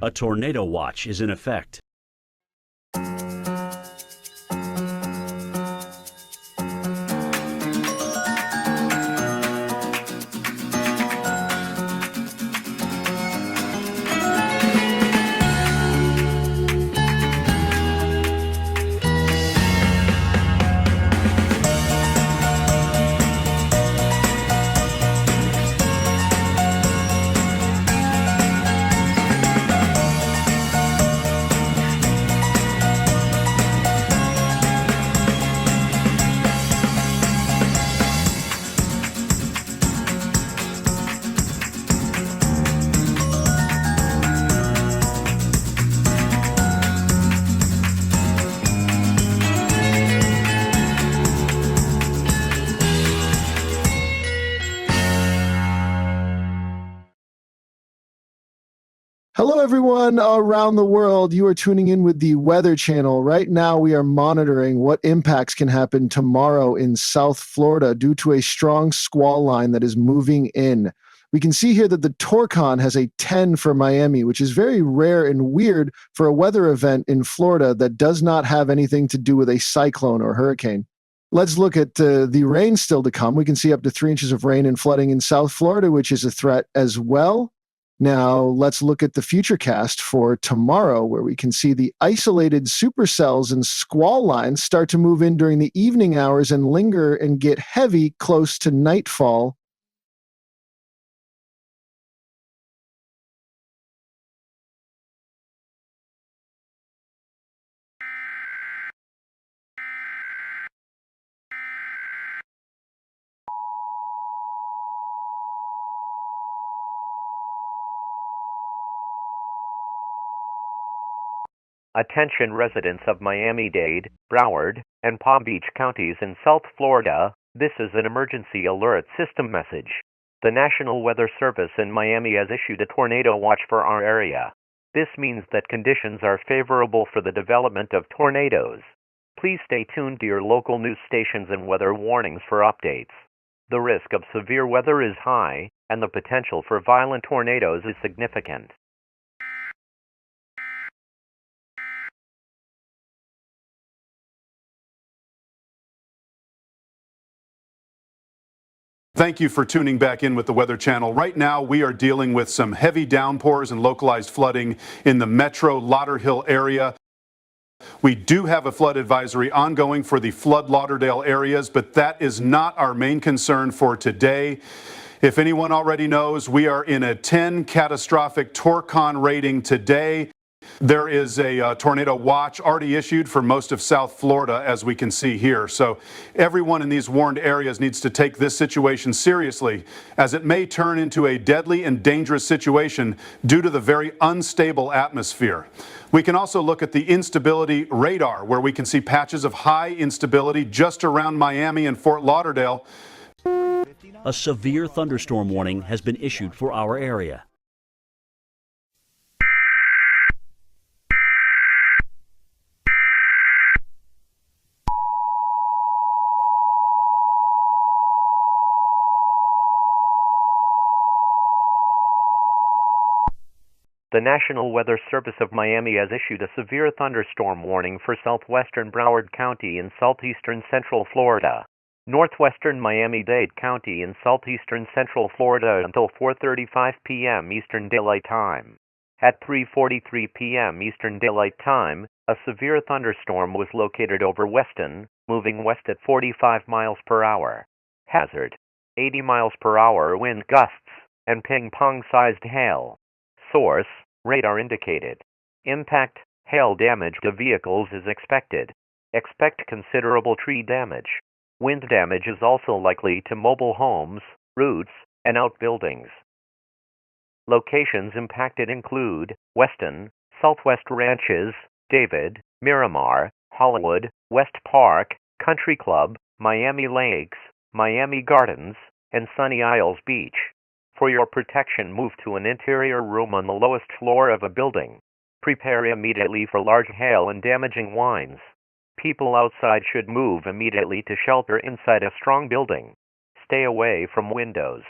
A tornado watch is in effect. Hello, everyone around the world. You are tuning in with the Weather Channel. Right now, we are monitoring what impacts can happen tomorrow in South Florida due to a strong squall line that is moving in. We can see here that the Torcon has a 10 for Miami, which is very rare and weird for a weather event in Florida that does not have anything to do with a cyclone or hurricane. Let's look at the rain still to come. We can see up to 3 inches of rain and flooding in South Florida, which is a threat as well. Now, let's look at the futurecast for tomorrow, where we can see the isolated supercells and squall lines start to move in during the evening hours and linger and get heavy close to nightfall. Attention residents of Miami-Dade, Broward, and Palm Beach counties in South Florida, this is an emergency alert system message. The National Weather Service in Miami has issued a tornado watch for our area. This means that conditions are favorable for the development of tornadoes. Please stay tuned to your local news stations and weather warnings for updates. The risk of severe weather is high, and the potential for violent tornadoes is significant. Thank you for tuning back in with the Weather Channel. Right now, we are dealing with some heavy downpours and localized flooding in the metro Lauderhill area. We do have a flood advisory ongoing for the Flood Lauderdale areas, but that is not our main concern for today. If anyone already knows, we are in a 10 catastrophic Torcon rating today. There is a tornado watch already issued for most of South Florida, as we can see here. So everyone in these warned areas needs to take this situation seriously, as it may turn into a deadly and dangerous situation due to the very unstable atmosphere. We can also look at the instability radar, where we can see patches of high instability just around Miami and Fort Lauderdale. A severe thunderstorm warning has been issued for our area. The National Weather Service of Miami has issued a severe thunderstorm warning for southwestern Broward County in southeastern central Florida, northwestern Miami-Dade County in southeastern central Florida until 4:35 p.m. Eastern Daylight Time. At 3:43 p.m. Eastern Daylight Time, a severe thunderstorm was located over Weston, moving west at 45 miles per hour. Hazard: 80 miles per hour wind gusts and ping-pong-sized hail. Source: radar indicated. Impact: hail damage to vehicles is expected. Expect considerable tree damage. Wind damage is also likely to mobile homes, roofs, and outbuildings. Locations impacted include Weston, Southwest Ranches, David, Miramar, Hollywood, West Park, Country Club, Miami Lakes, Miami Gardens, and Sunny Isles Beach. For your protection, move to an interior room on the lowest floor of a building. Prepare immediately for large hail and damaging winds. People outside should move immediately to shelter inside a strong building. Stay away from windows.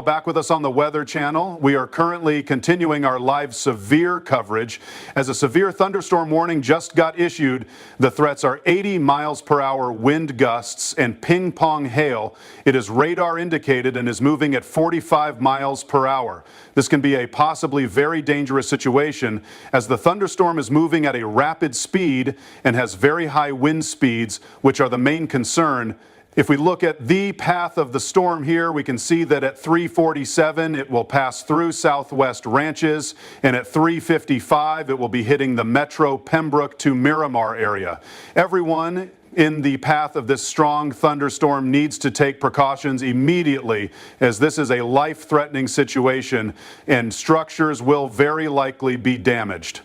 back with us on the Weather Channel. We are currently continuing our live severe coverage. As a severe thunderstorm warning just got issued, the threats are 80 miles per hour wind gusts and ping pong hail. It is radar indicated and is moving at 45 miles per hour. This can be a possibly very dangerous situation as the thunderstorm is moving at a rapid speed and has very high wind speeds, which are the main concern. If we look at the path of the storm here, we can see that at 3:47 it will pass through Southwest Ranches, and at 3:55 it will be hitting the Metro Pembroke to Miramar area. Everyone in the path of this strong thunderstorm needs to take precautions immediately, as this is a life-threatening situation and structures will very likely be damaged.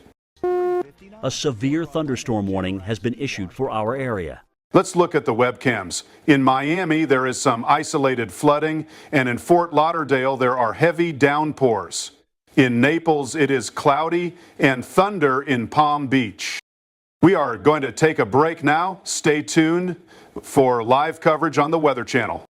A severe thunderstorm warning has been issued for our area. Let's look at the webcams. In Miami, there is some isolated flooding, and in Fort Lauderdale, there are heavy downpours. In Naples, it is cloudy and thunder in Palm Beach. We are going to take a break now. Stay tuned for live coverage on the Weather Channel.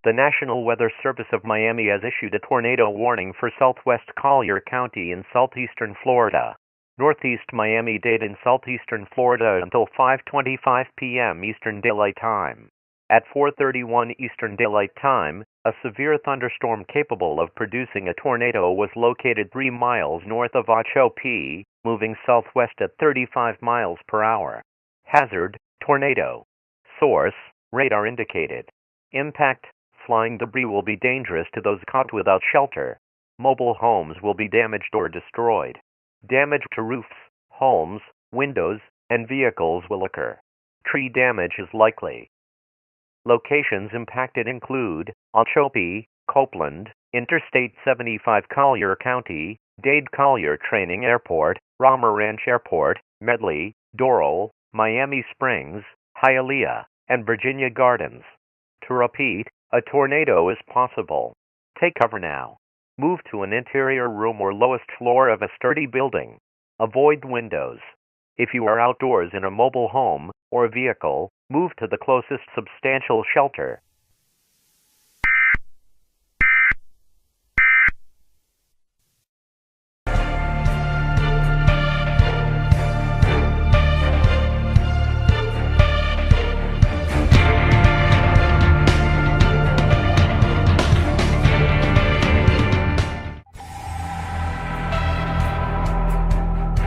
The National Weather Service of Miami has issued a tornado warning for southwest Collier County in southeastern Florida. Northeast Miami-Dade in southeastern Florida until 5:25 p.m. Eastern Daylight Time. At 4:31 Eastern Daylight Time, a severe thunderstorm capable of producing a tornado was located 3 miles north of Ocho P, moving southwest at 35 miles per hour. Hazard, tornado. Source, radar indicated. Impact, flying debris will be dangerous to those caught without shelter. Mobile homes will be damaged or destroyed. Damage to roofs, homes, windows, and vehicles will occur. Tree damage is likely. Locations impacted include Ochope, Copeland, Interstate 75 Collier County, Dade Collier Training Airport, Rama Ranch Airport, Medley, Doral, Miami Springs, Hialeah, and Virginia Gardens. To repeat, a tornado is possible. Take cover now. Move to an interior room or lowest floor of a sturdy building. Avoid windows. If you are outdoors in a mobile home or vehicle, move to the closest substantial shelter.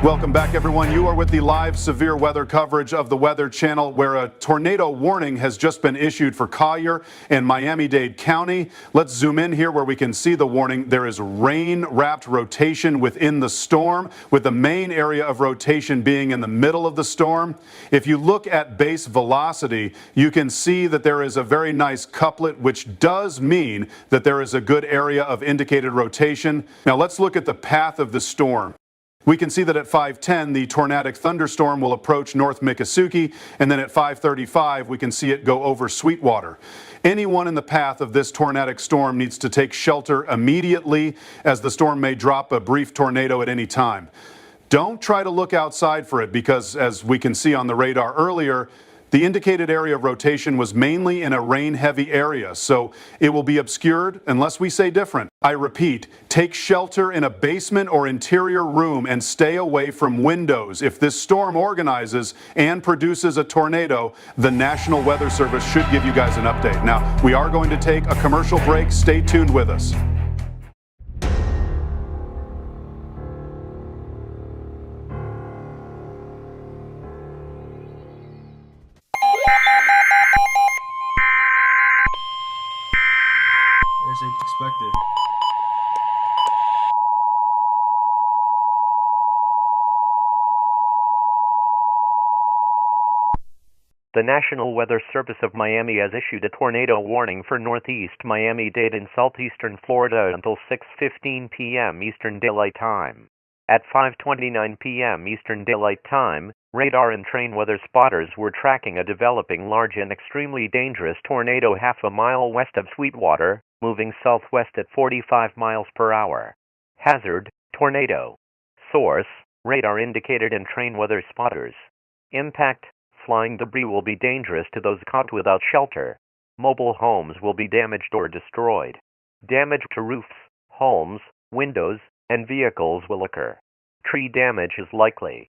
Welcome back, everyone. You are with the live severe weather coverage of the Weather Channel, where a tornado warning has just been issued for Collier and Miami-Dade County. Let's zoom in here where we can see the warning. There is rain-wrapped rotation within the storm, with the main area of rotation being in the middle of the storm. If you look at base velocity, you can see that there is a very nice couplet, which does mean that there is a good area of indicated rotation. Now let's look at the path of the storm. We can see that at 5:10, the tornadic thunderstorm will approach North Miccosukee, and then at 5:35, we can see it go over Sweetwater. Anyone in the path of this tornadic storm needs to take shelter immediately, as the storm may drop a brief tornado at any time. Don't try to look outside for it because, as we can see on the radar earlier, the indicated area of rotation was mainly in a rain-heavy area, so it will be obscured unless we say different. I repeat, take shelter in a basement or interior room and stay away from windows. If this storm organizes and produces a tornado, the National Weather Service should give you guys an update. Now, we are going to take a commercial break. Stay tuned with us. As expected. The National Weather Service of Miami has issued a tornado warning for northeast Miami-Dade and southeastern Florida until 6:15 p.m. Eastern Daylight Time. At 5:29 p.m. Eastern Daylight Time, radar and train weather spotters were tracking a developing large and extremely dangerous tornado half a mile west of Sweetwater, moving southwest at 45 miles per hour. Hazard: tornado. Source: radar indicated and train weather spotters. Impact: flying debris will be dangerous to those caught without shelter. Mobile homes will be damaged or destroyed. Damage to roofs, homes, windows, and vehicles will occur. Tree damage is likely.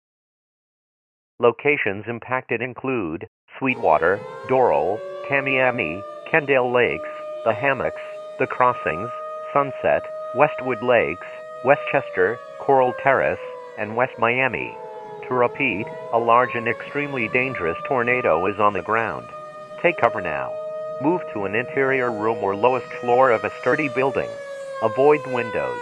Locations impacted include Sweetwater, Doral, Tamiami, Kendale Lakes, the Hammocks, the Crossings, Sunset, Westwood Lakes, Westchester, Coral Terrace, and West Miami. To repeat, a large and extremely dangerous tornado is on the ground. Take cover now. Move to an interior room or lowest floor of a sturdy building. Avoid windows.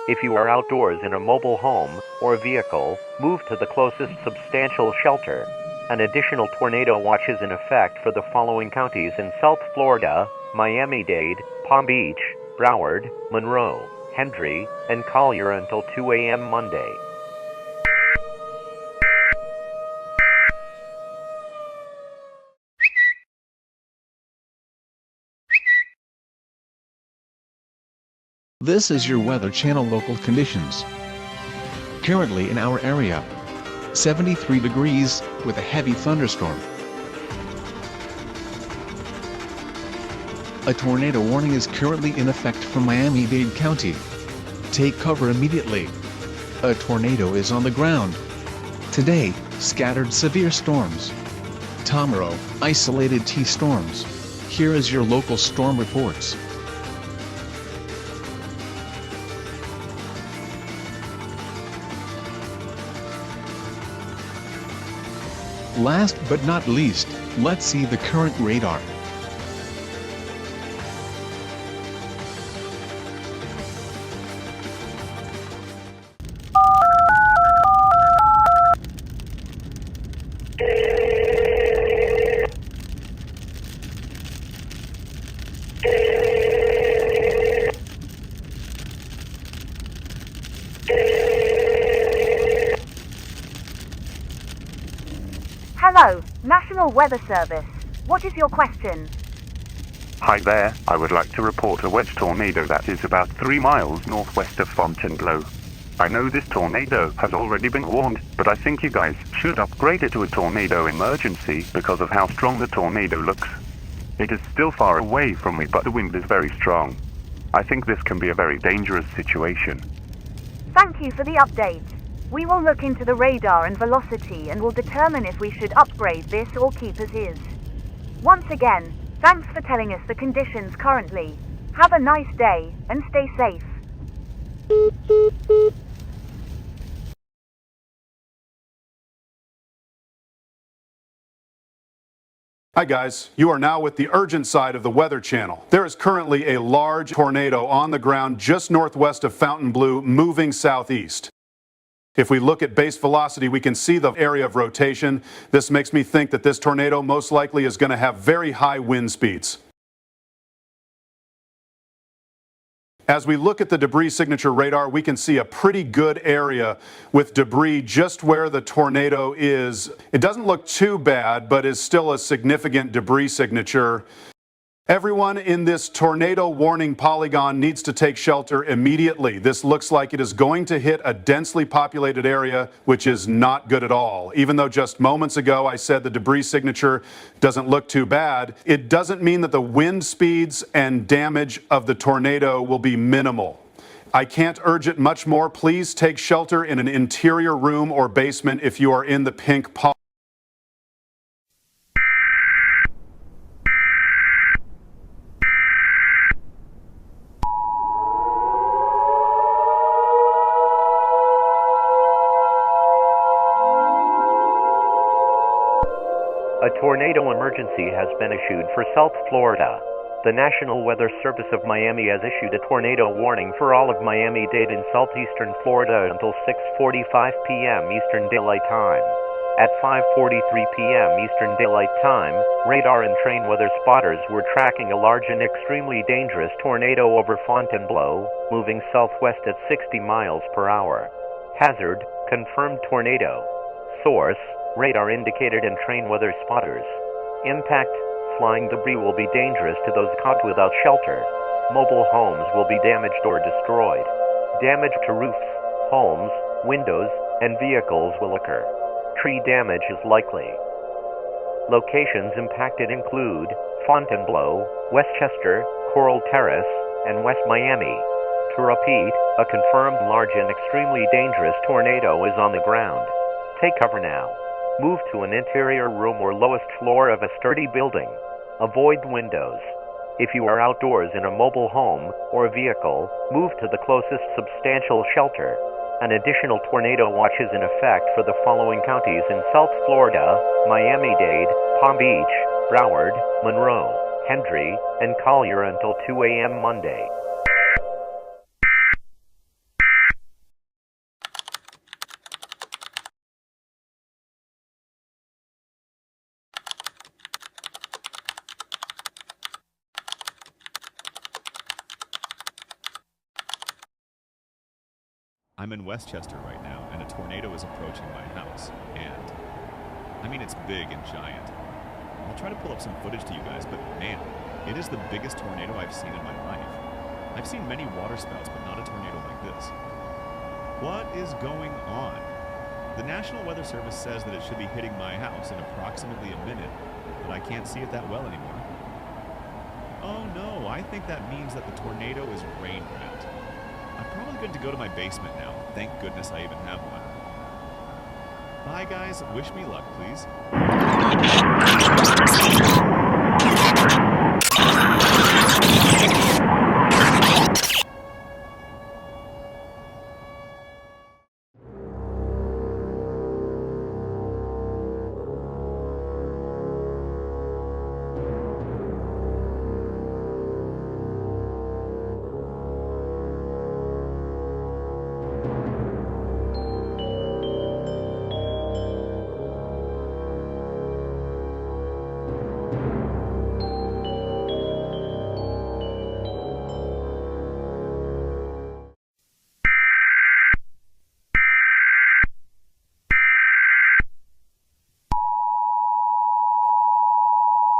If you are outdoors in a mobile home or vehicle, move to the closest substantial shelter. An additional tornado watch is in effect for the following counties in South Florida: Miami-Dade, Palm Beach, Broward, Monroe, Hendry, and Collier until 2 a.m. Monday. This is your Weather Channel local conditions. Currently in our area, 73 degrees with a heavy thunderstorm. A tornado warning is currently in effect for Miami-Dade County. Take cover immediately. A tornado is on the ground. Today, scattered severe storms. Tomorrow, isolated T-storms. Here is your local storm reports. Last but not least, let's see the current radar. Hello, National Weather Service. What is your question? Hi there, I would like to report a wedge tornado that is about 3 miles northwest of Fontainebleau. I know this tornado has already been warned, but I think you guys should upgrade it to a tornado emergency because of how strong the tornado looks. It is still far away from me, but the wind is very strong. I think this can be a very dangerous situation. Thank you for the update. We will look into the radar and velocity and will determine if we should upgrade this or keep as is. Once again, thanks for telling us the conditions currently. Have a nice day and stay safe. Hi guys, you are now with the urgent side of the Weather Channel. There is currently a large tornado on the ground just northwest of Fontainebleau moving southeast. If we look at base velocity, we can see the area of rotation. This makes me think that this tornado most likely is going to have very high wind speeds. As we look at the debris signature radar, we can see a pretty good area with debris just where the tornado is. It doesn't look too bad, but is still a significant debris signature. Everyone in this tornado warning polygon needs to take shelter immediately. This looks like it is going to hit a densely populated area, which is not good at all. Even though just moments ago I said the debris signature doesn't look too bad, it doesn't mean that the wind speeds and damage of the tornado will be minimal. I can't urge it much more. Please take shelter in an interior room or basement if you are in the pink polygon. A tornado emergency has been issued for South Florida. The National Weather Service of Miami has issued a tornado warning for all of Miami-Dade and southeastern Florida until 6:45 p.m. Eastern Daylight Time. At 5:43 p.m. Eastern Daylight Time, radar and train weather spotters were tracking a large and extremely dangerous tornado over Fontainebleau, moving southwest at 60 miles per hour. Hazard, confirmed tornado. Source, radar indicated and train weather spotters. Impact, flying debris will be dangerous to those caught without shelter. Mobile homes will be damaged or destroyed. Damage to roofs, homes, windows, and vehicles will occur. Tree damage is likely. Locations impacted include Fontainebleau, Westchester, Coral Terrace, and West Miami. To repeat, a confirmed large and extremely dangerous tornado is on the ground. Take cover now. Move to an interior room or lowest floor of a sturdy building. Avoid windows. If you are outdoors in a mobile home or vehicle, move to the closest substantial shelter. An additional tornado watch is in effect for the following counties in South Florida: Miami-Dade, Palm Beach, Broward, Monroe, Hendry, and Collier until 2 a.m. Monday. I'm in Westchester right now, and a tornado is approaching my house. And, I mean, it's big and giant. I'll try to pull up some footage to you guys, but man, it is the biggest tornado I've seen in my life. I've seen many water spouts, but not a tornado like this. What is going on? The National Weather Service says that it should be hitting my house in approximately a minute, but I can't see it that well anymore. Oh no, I think that means that the tornado is rain-wrapped. I'm probably good to go to my basement now. Thank goodness I even have one. Bye, guys. Wish me luck, please.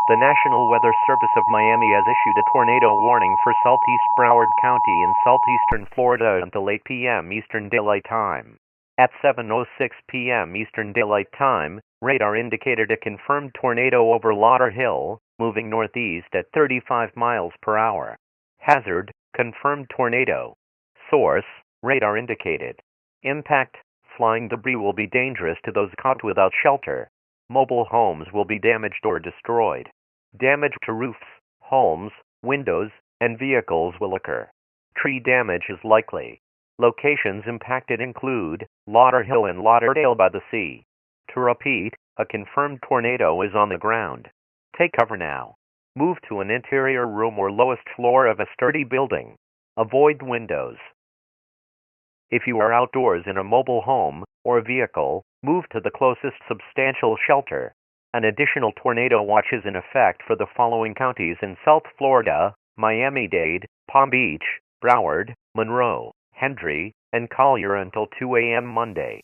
The National Weather Service of Miami has issued a tornado warning for southeast Broward County in southeastern Florida until 8 p.m. Eastern Daylight Time. At 7:06 p.m. Eastern Daylight Time, radar indicated a confirmed tornado over Lauderhill, moving northeast at 35 miles per hour. Hazard, confirmed tornado. Source, radar indicated. Impact, flying debris will be dangerous to those caught without shelter. Mobile homes will be damaged or destroyed. Damage to roofs, homes, windows, and vehicles will occur. Tree damage is likely. Locations impacted include Lauderhill and Lauderdale by the sea. To repeat, a confirmed tornado is on the ground. Take cover now. Move to an interior room or lowest floor of a sturdy building. Avoid windows. If you are outdoors in a mobile home or vehicle, move to the closest substantial shelter. An additional tornado watch is in effect for the following counties in South Florida: Miami-Dade, Palm Beach, Broward, Monroe, Hendry, and Collier until 2 a.m. Monday.